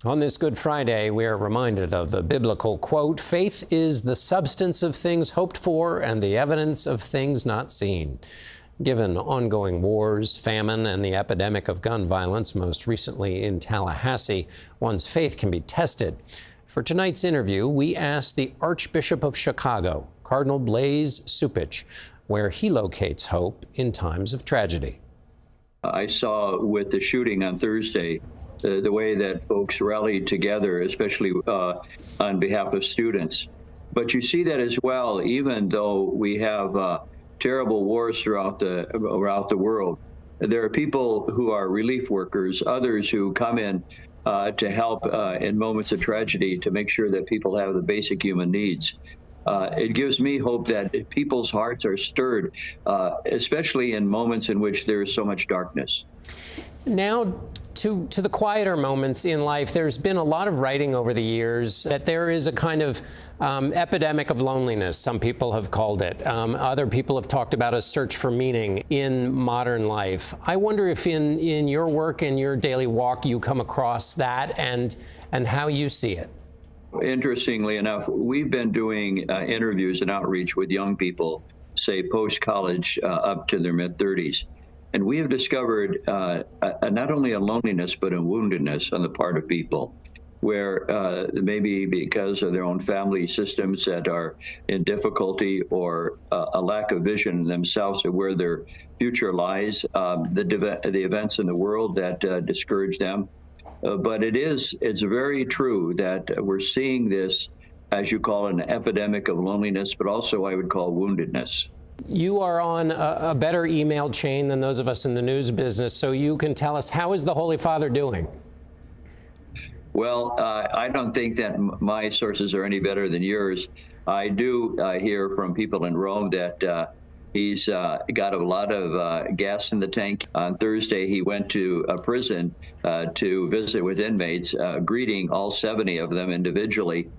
On this Good Friday, we are reminded of the biblical quote, "Faith is the substance of things hoped for and the evidence of things not seen." Given ongoing wars, famine, and the epidemic of gun violence, most recently in Tallahassee, one's faith can be tested. For tonight's interview, we asked the Archbishop of Chicago, Cardinal Blase Cupich, where he locates hope in times of tragedy. I saw with the shooting on Thursday, the way that folks rallied together, especially on behalf of students. But you see that as well, even though we have terrible wars throughout the world. There are people who are relief workers, others who come in to help in moments of tragedy to make sure that people have the basic human needs. It gives me hope that people's hearts are stirred, especially in moments in which there is so much darkness. Now, to the quieter moments in life, there's been a lot of writing over the years that there is a kind of epidemic of loneliness, some people have called it. Other people have talked about a search for meaning in modern life. I wonder if in your work, in your daily walk, you come across that and how you see it. Interestingly enough, we've been doing interviews and outreach with young people, say post-college up to their mid-30s. And we have discovered not only a loneliness, but a woundedness on the part of people, where maybe because of their own family systems that are in difficulty or a lack of vision themselves of where their future lies, the events in the world that discourage them. But it's very true that we're seeing this, as you call it, an epidemic of loneliness, but also I would call woundedness. You are on a better email chain than those of us in the news business, so you can tell us, how is the Holy Father doing? Well, I don't think that my sources are any better than yours. I do hear from people in Rome that he's got a lot of gas in the tank. On Thursday, he went to a prison to visit with inmates, greeting all 70 of them individually.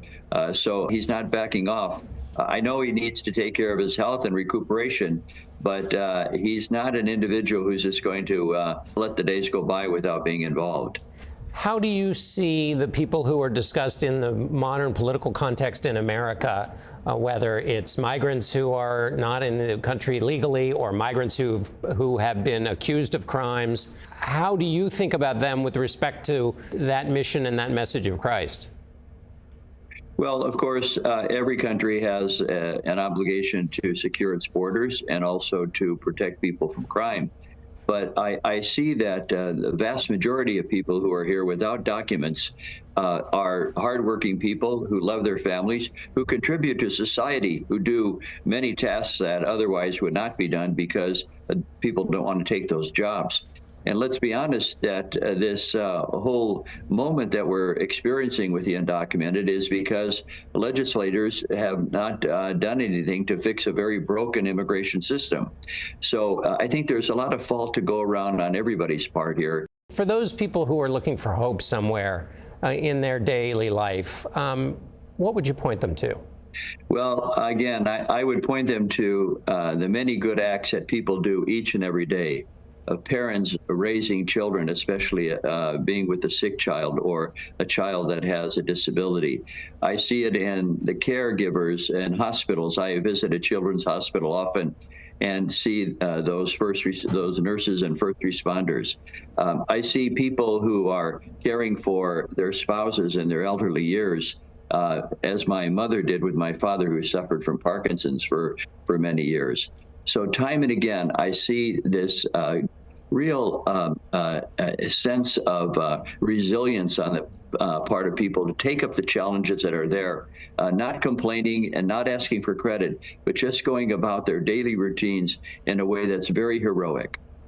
So he's not backing off. I know he needs to take care of his health and recuperation, but he's not an individual who's just going to let the days go by without being involved. How do you see the people who are discussed in the modern political context in America, whether it's migrants who are not in the country legally or migrants who have been accused of crimes? How do you think about them with respect to that mission and that message of Christ? Well, of course, every country has an obligation to secure its borders and also to protect people from crime. But I see that the vast majority of people who are here without documents are hardworking people who love their families, who contribute to society, who do many tasks that otherwise would not be done because people don't want to take those jobs. And let's be honest that this whole moment that we're experiencing with the undocumented is because legislators have not done anything to fix a very broken immigration system. So I think there's a lot of fault to go around on everybody's part here. For those people who are looking for hope somewhere in their daily life, what would you point them to? Well, again, I would point them to the many good acts that people do each and every day. Of parents raising children, especially being with a sick child or a child that has a disability. I see it in the caregivers in hospitals. I visit a children's hospital often and see those nurses and first responders. I see people who are caring for their spouses in their elderly years, as my mother did with my father, who suffered from Parkinson's for many years. So time and again, I see this real sense of resilience on the part of people to take up the challenges that are there, not complaining and not asking for credit, but just going about their daily routines in a way that's very heroic.